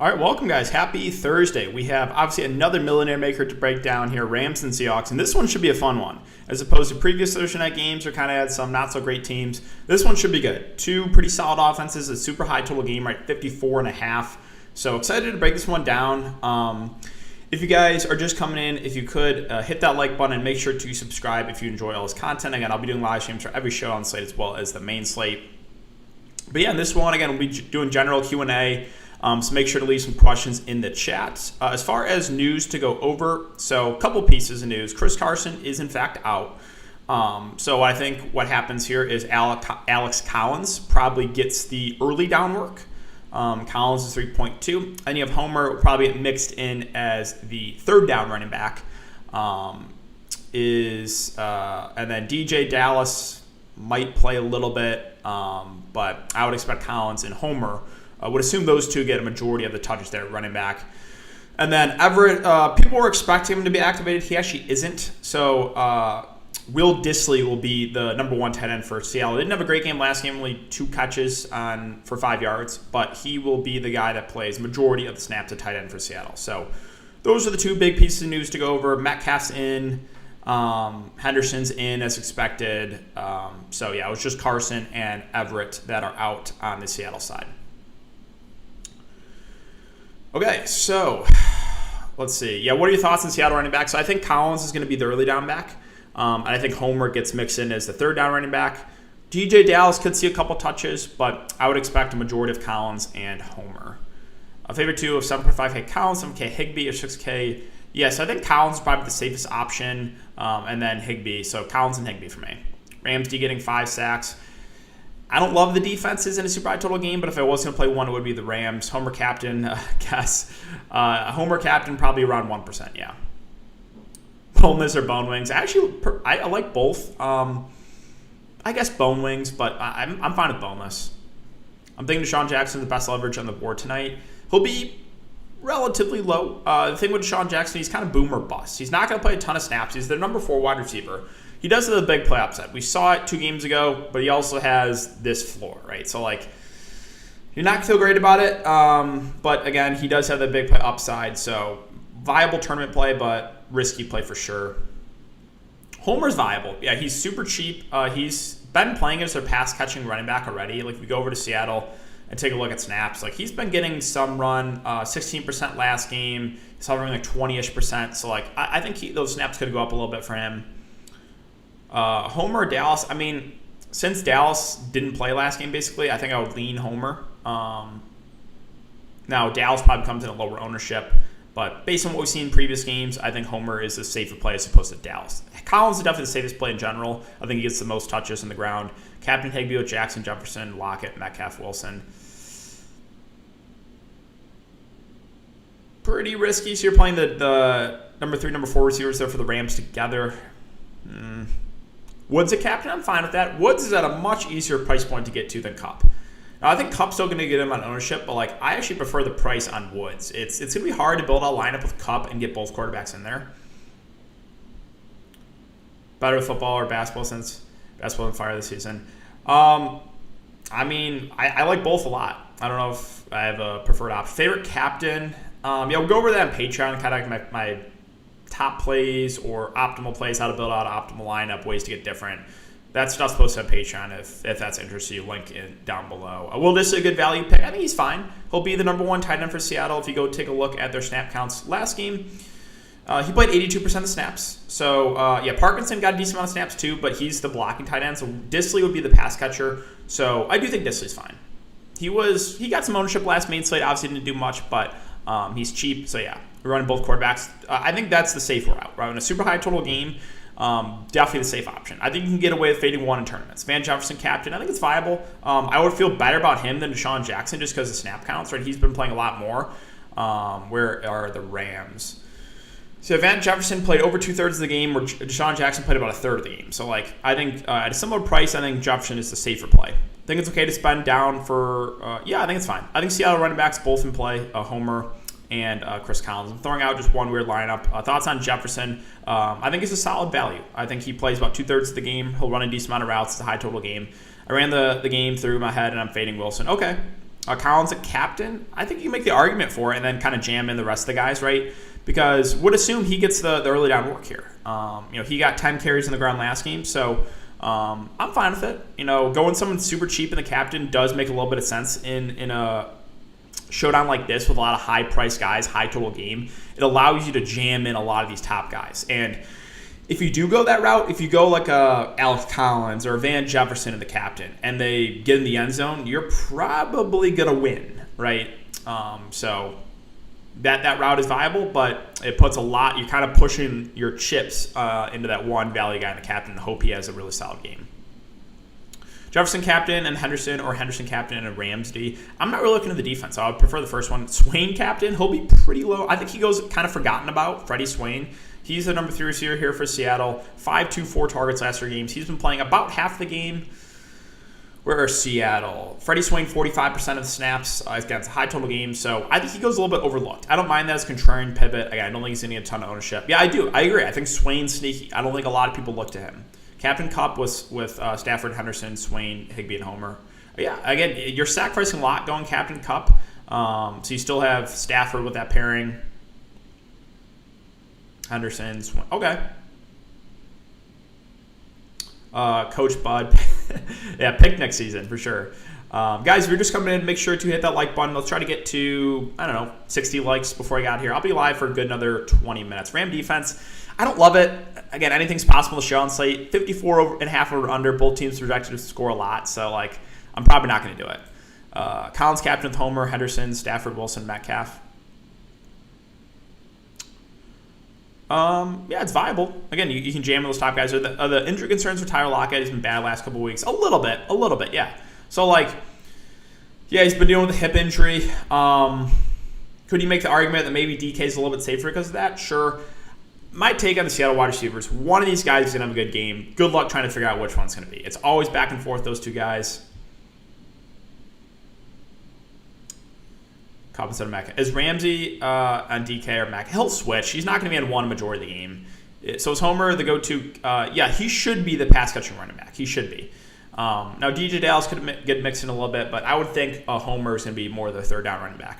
All right, welcome guys. Happy Thursday. We have obviously another millionaire maker to break down here, Rams and Seahawks, and this one should be a fun one. As opposed to previous Thursday night games where kind of had some not so great teams, this one should be good. Two pretty solid offenses, a super high total game, right, 54.5. So excited to break this one down. If you guys are just coming in, if you could hit that like button and make sure to subscribe if you enjoy all this content. Again, I'll be doing live streams for every show on Slate as well as the main slate. But yeah, in this one, again, we'll be doing general Q&A. So make sure to leave some questions in the chat. As far as news to go over, so a couple pieces of news. Chris Carson is in fact out. So I think what happens here is Alex Collins probably gets the early down work. Collins is 3.2. And you have Homer probably get mixed in as the third down running back. And then DJ Dallas might play a little bit, but I would expect Collins and Homer. I would assume those two get a majority of the touches there at running back. And then Everett, people were expecting him to be activated. He actually isn't. So Will Dissly will be the number one tight end for Seattle. Didn't have a great game last game, only 2 catches for 5 yards. But he will be the guy that plays majority of the snaps at tight end for Seattle. So those are the two big pieces of news to go over. Metcalf's in. Henderson's in as expected. So yeah, it was just Carson and Everett that are out on the Seattle side. Okay, so let's see. Yeah, what are your thoughts on Seattle running back? So I think Collins is going to be the early down back. And I think Homer gets mixed in as the third down running back. DJ Dallas could see a couple touches, but I would expect a majority of Collins and Homer. A favorite two of 7.5K Collins, 7K Higbee, or 6K. Yes, I think Collins is probably the safest option, and then Higbee. So Collins and Higbee for me. Rams D getting 5 sacks. I don't love the defenses in a super high total game, but if I was going to play one, it would be the Rams. Homer captain, Homer captain probably around 1%, yeah. Boneless or bone wings. Actually, I like both. I guess bone wings, but I'm fine with boneless. I'm thinking Deshaun Jackson is the best leverage on the board tonight. He'll be relatively low. The thing with Deshaun Jackson, he's kind of boom or bust. He's not going to play a ton of snaps. He's their number 4 wide receiver. He does have a big play upside. We saw it 2 games ago, but he also has this floor, right? So, you're not going to feel great about it. But, again, he does have the big play upside. So, viable tournament play, but risky play for sure. Homer's viable. Yeah, he's super cheap. He's been playing as their pass-catching running back already. If we go over to Seattle and take a look at snaps, he's been getting some run, 16% last game. He's hovering 20-ish%. So, I think those snaps could go up a little bit for him. Homer or Dallas, since Dallas didn't play last game, basically, I think I would lean Homer. Now, Dallas probably comes in a lower ownership, but based on what we've seen in previous games, I think Homer is a safer play as opposed to Dallas. Collins is definitely the safest play in general. I think he gets the most touches on the ground. Captain Higbee with Jackson, Jefferson, Lockett, Metcalf, Wilson. Pretty risky, so you're playing the number 3, number 4 receivers there for the Rams together. Woods at captain, I'm fine with that. Woods is at a much easier price point to get to than Kupp. Now, I think Kupp's still going to get him on ownership, but I actually prefer the price on Woods. It's going to be hard to build a lineup with Kupp and get both quarterbacks in there. Better with football or basketball since basketball on fire this season. I like both a lot. I don't know if I have a preferred option. Favorite captain? We'll go over that on Patreon, kind of like my top plays or optimal plays, how to build out an optimal lineup, ways to get different. That stuff's posted on Patreon if that's interesting. You link it down below. Will this be a good value pick? I think he's fine. He'll be the number 1 tight end for Seattle. If you go take a look at their snap counts last game, he played 82% of snaps. So, Parkinson got a decent amount of snaps too, but he's the blocking tight end. So Dissly would be the pass catcher. So I do think Dissly's fine. He got some ownership last main slate. Obviously didn't do much, but he's cheap. So yeah. We're running both quarterbacks. I think that's the safe route. Right? In a super high total game, definitely the safe option. I think you can get away with fading 1 in tournaments. Van Jefferson captain, I think it's viable. I would feel better about him than Deshaun Jackson just because of snap counts. Right? He's been playing a lot more. Where are the Rams? So Van Jefferson played over 2/3 of the game, where Deshaun Jackson played about 1/3 of the game. So I think at a similar price, I think Jefferson is the safer play. I think it's okay to spend down for. I think it's fine. I think Seattle running backs both in play. Homer and Chris Collins. I'm throwing out just one weird lineup. Thoughts on Jefferson? I think it's a solid value. I think he plays about 2/3 of the game. He'll run a decent amount of routes. It's a high total game. I ran the game through my head, and I'm fading Wilson. Okay. Collins at captain, I think you can make the argument for it and then kind of jam in the rest of the guys, right? Because would assume he gets the early down work here. He got 10 carries in the ground last game, so I'm fine with it. Going someone super cheap in the captain does make a little bit of sense in a showdown like this with a lot of high-priced guys, high total game. It allows you to jam in a lot of these top guys. And if you do go that route, if you go like a Alex Collins or Van Jefferson in the captain and they get in the end zone, you're probably going to win, right? So that route is viable, but it puts a lot, you're kind of pushing your chips into that one value guy in the captain and hope he has a really solid game. Jefferson captain and Henderson, or Henderson captain and Ramsey. I'm not really looking at the defense. I would prefer the first one. Swain captain, he'll be pretty low. I think he goes kind of forgotten about, Freddie Swain. He's the number 3 receiver here for Seattle. 5-2, 4 targets last 3 games. He's been playing about half the game. Where is Seattle? Freddie Swain, 45% of the snaps. Again, it's a high total game, so I think he goes a little bit overlooked. I don't mind that as contrarian pivot. Again, I don't think he's getting a ton of ownership. Yeah, I do. I agree. I think Swain's sneaky. I don't think a lot of people look to him. Captain Cup was with Stafford, Henderson, Swain, Higbee, and Homer. Yeah, again, you're sacrificing a lot going Captain Cup. So you still have Stafford with that pairing. Henderson, Swain. Okay. Coach Bud. Yeah, picnic season for sure. Guys, if you're just coming in, make sure to hit that like button. Let's try to get to, 60 likes before I got here. I'll be live for a good another 20 minutes. Ram defense, I don't love it. Again, anything's possible to show on slate. 54.5 over under. Both teams projected to score a lot, so I'm probably not going to do it. Collins captain with Homer, Henderson, Stafford, Wilson, Metcalf. Yeah, it's viable. Again, you can jam those top guys. Are the injury concerns for Tyler Lockett? He's been bad last couple of weeks. A little bit, yeah. So, he's been dealing with a hip injury. Could you make the argument that maybe DK is a little bit safer because of that? Sure. My take on the Seattle wide receivers, one of these guys is going to have a good game. Good luck trying to figure out which one's going to be. It's always back and forth, those two guys. Cobb instead of Mac. Is Ramsey on DK or Mac? He'll switch. He's not going to be on one majority of the game. So is Homer the go-to? Yeah, he should be the pass-catching running back. He should be. Now, DJ Dallas could get mixed in a little bit, but I would think Homer is going to be more the third down running back.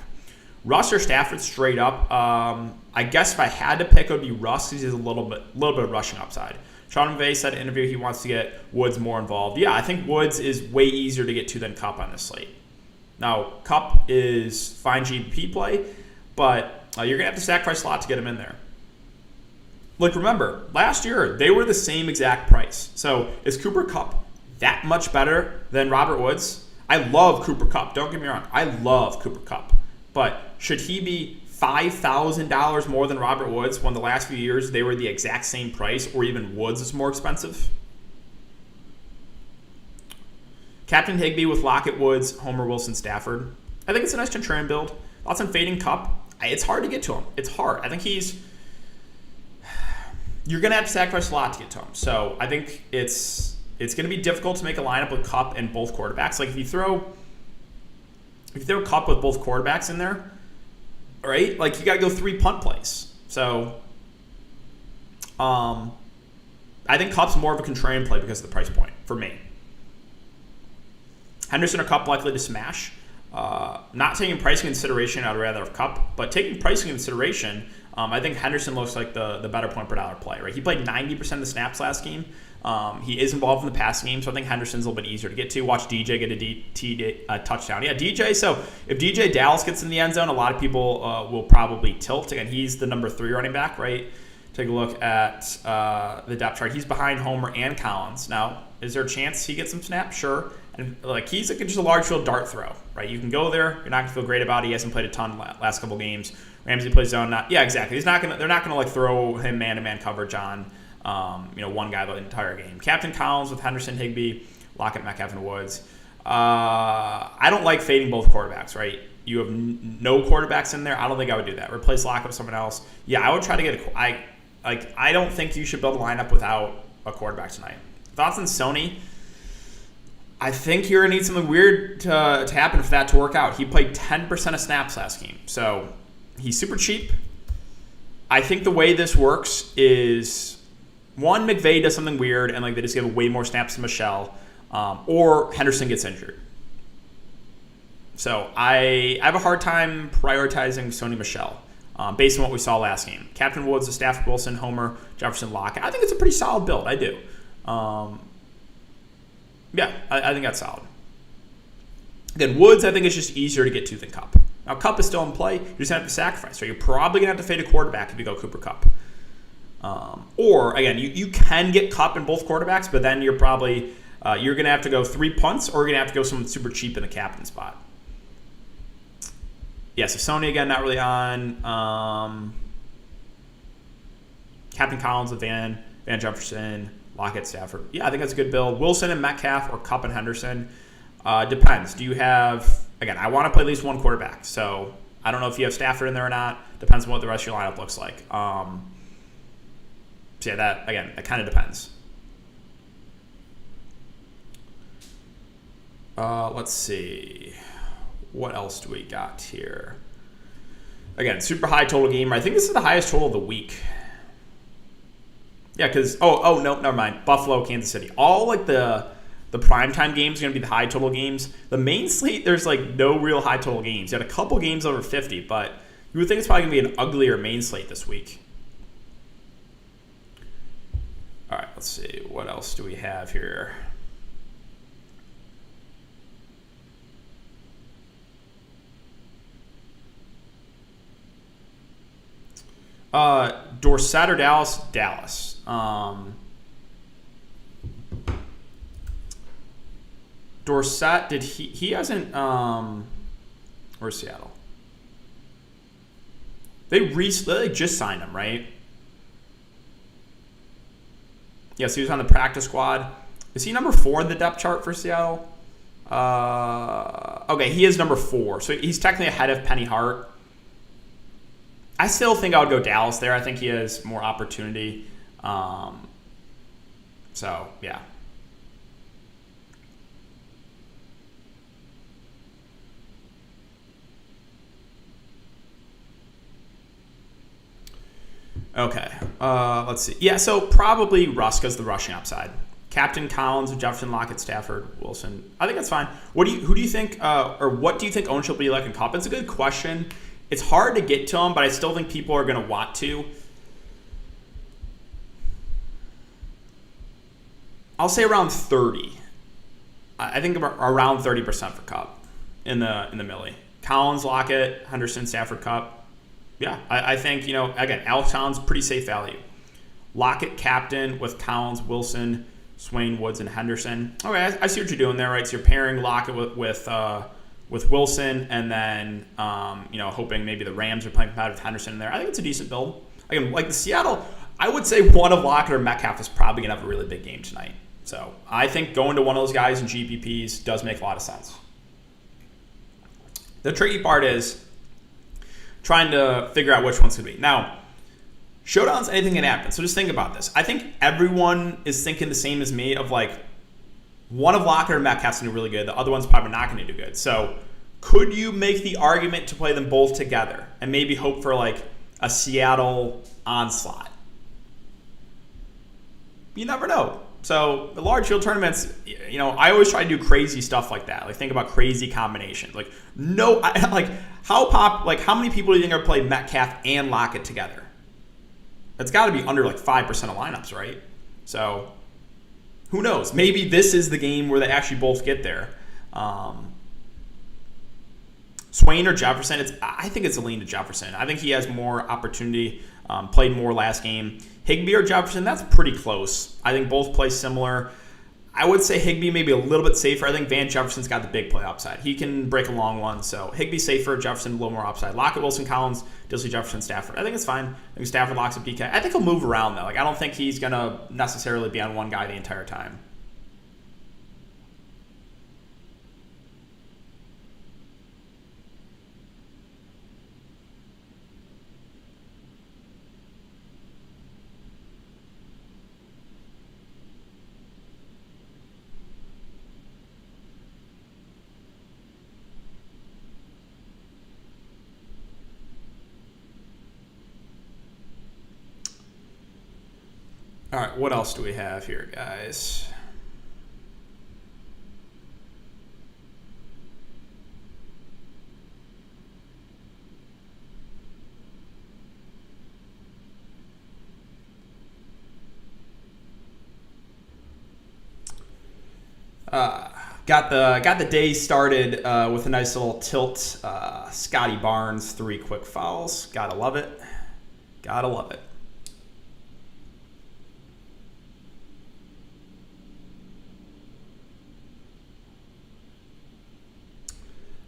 Russ or Stafford straight up. I guess if I had to pick, it would be Russ because he has a little bit of rushing upside. Sean McVay said in an interview he wants to get Woods more involved. Yeah, I think Woods is way easier to get to than Kupp on this slate. Now, Kupp is fine GP play, but you're going to have to sacrifice a lot to get him in there. Remember, last year, they were the same exact price. So is Cooper Kupp that much better than Robert Woods? I love Cooper Kupp. Don't get me wrong. I love Cooper Kupp. But should he be $5,000 more than Robert Woods when the last few years they were the exact same price, or even Woods is more expensive? Captain Higbee with Lockett, Woods, Homer, Wilson, Stafford. I think it's a nice contrarian build. Lots on fading Kupp. It's hard to get to him. It's hard. I think you're going to have to sacrifice a lot to get to him. So I think it's going to be difficult to make a lineup with Kupp and both quarterbacks. If you throw Kupp with both quarterbacks in there, right? You got to go 3 punt plays. So I think Kupp's more of a contrarian play because of the price point for me. Henderson or Kupp likely to smash. Not taking pricing consideration, I'd rather have Kupp. But taking pricing consideration, I think Henderson looks like the better point per dollar play. Right? He played 90% of the snaps last game. He is involved in the passing game, so I think Henderson's a little bit easier to get to. Watch DJ get a touchdown. Yeah, DJ. So if DJ Dallas gets in the end zone, a lot of people will probably tilt. Again, he's the number 3 running back, right? Take a look at the depth chart. He's behind Homer and Collins. Now, is there a chance he gets some snaps? Sure. And he's just a large field dart throw, right? You can go there. You're not gonna feel great about it. He hasn't played a ton last couple games. Ramsey plays zone. Yeah, exactly. They're not gonna throw him man-to-man coverage on one guy the entire game. Captain Collins with Henderson, Higbee, Lockett, Metcalf, and Woods. I don't like fading both quarterbacks, right? You have no quarterbacks in there. I don't think I would do that. Replace Lockett with someone else. Yeah, I would try to get I don't think you should build a lineup without a quarterback tonight. Thoughts on Sony? I think you're going to need something weird to happen for that to work out. He played 10% of snaps last game, so he's super cheap. I think the way this works is, one, McVay does something weird and they just give way more snaps to Michelle, or Henderson gets injured. So I have a hard time prioritizing Sony Michel based on what we saw last game. Captain Woods, the Stafford, Wilson, Homer, Jefferson, Lockett. I think it's a pretty solid build. I do. I think that's solid. Again, Woods, I think it's just easier to get to than Kupp. Now, Kupp is still in play. You're just going to have to sacrifice. So you're probably going to have to fade a quarterback if you go Cooper Kupp. Or, again, you can get Kupp in both quarterbacks, but then you're probably you're going to have to go 3 punts, or you're going to have to go someone super cheap in the captain spot. Yeah, so Sony, again, not really on. Captain Collins with Van Jefferson, Lockett, Stafford. Yeah, I think that's a good build. Wilson and Metcalf or Kupp and Henderson. Depends. Do you have... Again, I want to play at least one quarterback, so I don't know if you have Stafford in there or not. Depends on what the rest of your lineup looks like. So yeah, that kind of depends. Let's see. What else do we got here? Again, super high total game. I think this is the highest total of the week. Yeah, because no, never mind. Buffalo, Kansas City. All like the primetime games are going to be the high total games. The main slate, there's like no real high total games. You had a couple games over 50, but you would think it's probably going to be an uglier main slate this week. All right, let's see. What else do we have here? Dorsett or Dallas? Dallas. Dorsett, did he hasn't where's Seattle? They just signed him, right? Yes, he was on the practice squad. Is he number 4 in the depth chart for Seattle? Okay, he is number 4, so he's technically ahead of Penny Hart. I still think I would go Dallas there. I think he has more opportunity. So yeah. Okay, let's see. Yeah, so probably Ruska's the rushing upside. Captain Collins, Jefferson, Lockett, Stafford, Wilson. I think that's fine. Who do you think, or what do you think ownership will be like in Kupp? It's a good question. It's hard to get to him, but I still think people are going to want to. I'll say around 30. I think around 30% for Kupp in the millie. Collins, Lockett, Henderson, Stafford, Kupp. Yeah, I think, again, Alex Collins, pretty safe value. Lockett captain with Collins, Wilson, Swain, Woods, and Henderson. Okay, I see what you're doing there, right? So you're pairing Lockett with Wilson, and then hoping maybe the Rams are playing competitive with Henderson in there. I think it's a decent build. Again, like the Seattle, I would say one of Lockett or Metcalf is probably gonna have a really big game tonight. So I think going to one of those guys in GPPs does make a lot of sense. The tricky part is trying to figure out which one's gonna be. Now, Showdown's anything can happen. So just think about this. I think everyone is thinking the same as me of like one of Lockett or Metcalf's going to do really good. The other one's probably not going to do good. So could you make the argument to play them both together and maybe hope for like a Seattle onslaught? You never know. So the large field tournaments, I always try to do crazy stuff like that. Like think about crazy combinations. Like how many people do you think are playing Metcalf and Lockett together? It's got to be under like 5% of lineups, right? So who knows? Maybe this is the game where they actually both get there. Swain or Jefferson? I think it's a lean to Jefferson. I think he has more opportunity. Played more last game. Higbee or Jefferson? That's pretty close. I think both play similar. I would say Higbee maybe a little bit safer. I think Van Jefferson's got the big play upside. He can break a long one. So Higbee safer, Jefferson a little more upside. Lockett, Wilson, Collins, Disley, Jefferson, Stafford. I think it's fine. I think Stafford locks up DK. I think he'll move around though. Like I don't think he's gonna necessarily be on one guy the entire time. All right, what else do we have here, guys? Got the day started with a nice little tilt. Scotty Barnes, 3 quick fouls. Gotta love it. Gotta love it.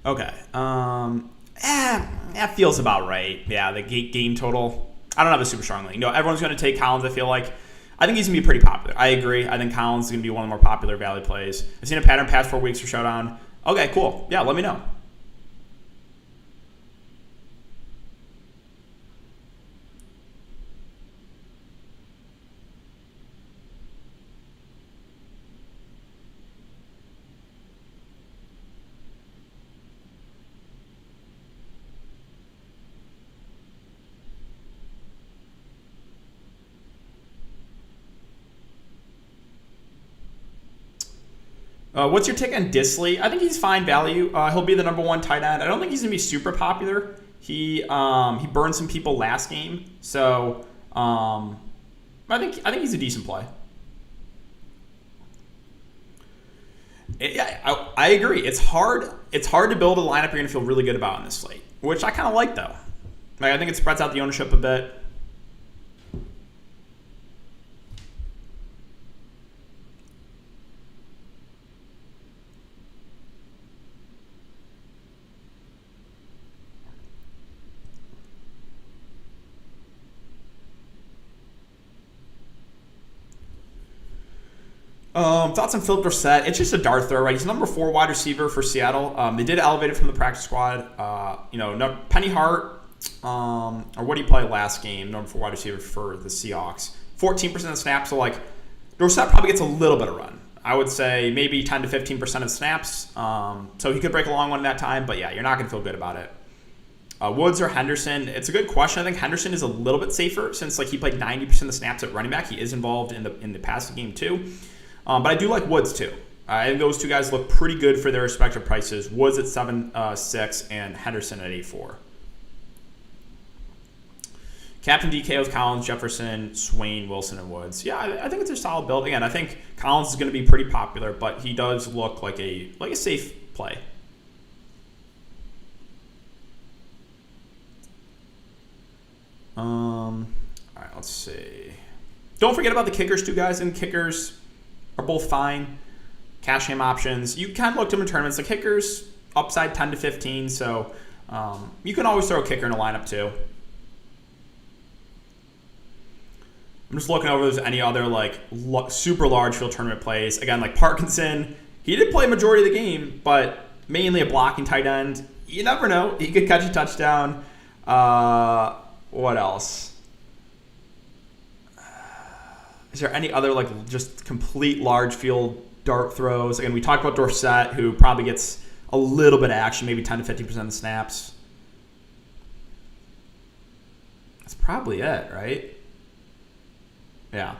Okay. That feels about right. Yeah, the game total. I don't have a super strong league. No, everyone's going to take Collins, I feel like. I think he's going to be pretty popular. I agree. I think Collins is going to be one of the more popular value plays. I've seen a pattern past 4 weeks for Showdown. Okay, cool. Yeah, let me know. What's your take on Disley? I think he's fine value. He'll be the number 1 tight end. I don't think he's going to be super popular. He burned some people last game, so I think he's a decent play. I agree. It's hard to build a lineup you're going to feel really good about in this slate, which I kind of like though. Like, I think it spreads out the ownership a bit. Thoughts on Philip Dorsett? It's just a dart throw, right? He's number 4 wide receiver for Seattle. They did elevate it from the practice squad. Penny Hart, or what did he play last game? Number 4 wide receiver for the Seahawks. 14% of the snaps, so like Dorsett probably gets a little bit of run. I would say maybe 10 to 15% of snaps. So he could break a long one in that time, but yeah, you're not going to feel good about it. Woods or Henderson? It's a good question. I think Henderson is a little bit safer since like he played 90% of the snaps at running back. He is involved in the passing game too. But I do like Woods too. I think those two guys look pretty good for their respective prices. Woods at 7.6 and Henderson at 8.4. Captain DK with Collins, Jefferson, Swain, Wilson, and Woods. Yeah, I think it's a solid build. Again, I think Collins is going to be pretty popular, but he does look like a safe play. All right, let's see. Don't forget about the kickers too, guys. And kickers are both fine. Cash game options. You can look to them in tournaments. The kickers, upside 10 to 15. So you can always throw a kicker in a lineup too. I'm just looking over if there's any other like super large field tournament plays. Again, like Parkinson, he did play a majority of the game, but mainly a blocking tight end. You never know. He could catch a touchdown. What else? Is there any other like just complete large field dart throws? Again, we talked about Dorsett, who probably gets a little bit of action, maybe 10 to 15% of the snaps. That's probably it, right? Yeah.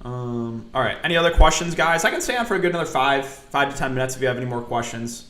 All right. Any other questions, guys? I can stay on for a good another 5 to 10 minutes if you have any more questions.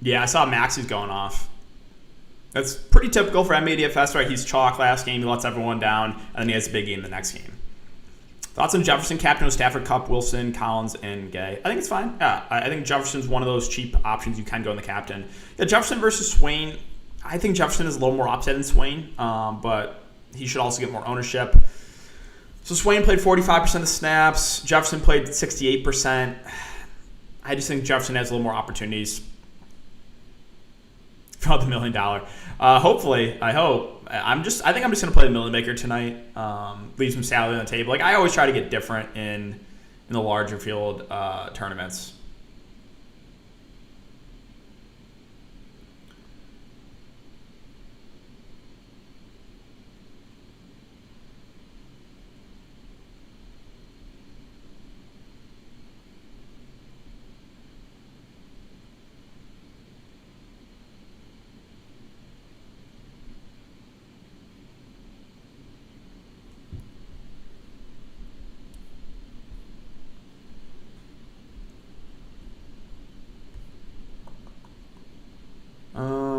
Yeah, I saw Maxey's going off. That's pretty typical for DKDFS, right? He's chalk last game, he lets everyone down, and then he has a big game the next game. Thoughts on Jefferson, captain of Stafford, Kupp, Wilson, Collins, and Gay? I think it's fine. Yeah, I think Jefferson's one of those cheap options you can go in the captain. Yeah, Jefferson versus Swain. I think Jefferson is a little more upset than Swain, but he should also get more ownership. So Swain played 45% of the snaps. Jefferson played 68%. I just think Jefferson has a little more opportunities. For the $1 million. Hopefully, I hope. I think I'm just gonna play the Million Maker tonight. Leave some salary on the table. Like I always try to get different in the larger field tournaments.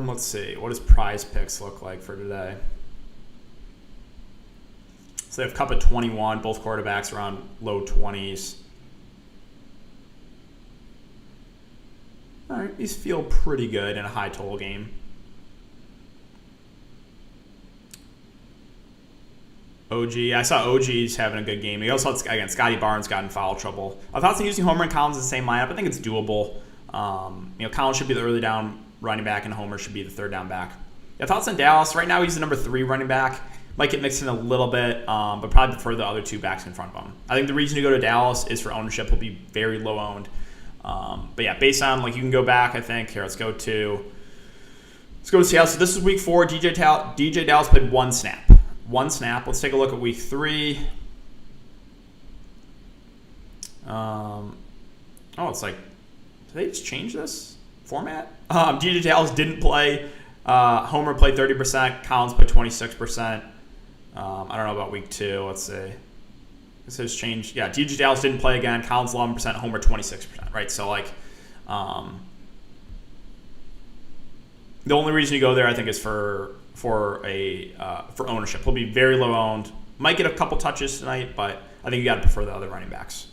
Let's see. What does prize picks look like for today? So they have Cup at 21. Both quarterbacks around low 20s. All right, these feel pretty good in a high total game. OG, I saw OG's having a good game. He also, again, Scotty Barnes got in foul trouble. I thought using Homer and Collins in the same lineup. I think it's doable. Collins should be the early down running back, and Homer should be the third down back. Thoughts on Dallas? Right now, he's the number 3 running back. Might get mixed in a little bit, but probably prefer the other 2 backs in front of him. I think the reason to go to Dallas is for ownership. He'll be very low owned. But yeah, based on you can go back. I think here. Let's go to Seattle. So this is week 4. DJ Dallas played 1 snap. 1 snap. Let's take a look at week 3. It's like, did they just change this format? DJ Dallas didn't play. Homer played 30%. Collins played 26%. I don't know about week 2. Let's see. This has changed. Yeah, DJ Dallas didn't play again. Collins 11%. Homer 26%. Right. So the only reason you go there, I think, is for ownership. He'll be very low owned. Might get a couple touches tonight, but I think you got to prefer the other running backs.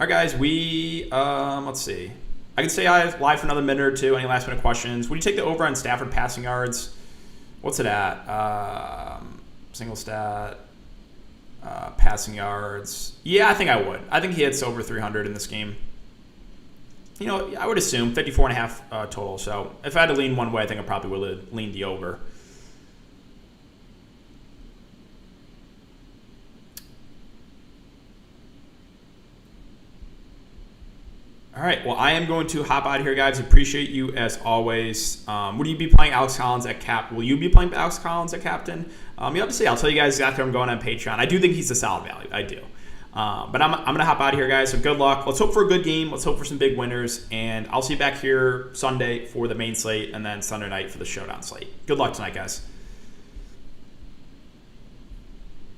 All right, guys. Let's see. I can stay live for another minute or 2. Any last minute questions? Would you take the over on Stafford passing yards? What's it at? Single stat. Passing yards. Yeah, I think I would. I think he hits over 300 in this game. I would assume 54.5 total. So if I had to lean one way, I think I probably would have leaned the over. All right. Well, I am going to hop out of here, guys. Appreciate you as always. Will you be playing Alex Collins at cap? Will you be playing Alex Collins at captain? You have to see. I'll tell you guys exactly where I'm going on Patreon. I do think he's a solid value. I do. But I'm going to hop out of here, guys. So good luck. Let's hope for a good game. Let's hope for some big winners. And I'll see you back here Sunday for the main slate and then Sunday night for the Showdown slate. Good luck tonight, guys.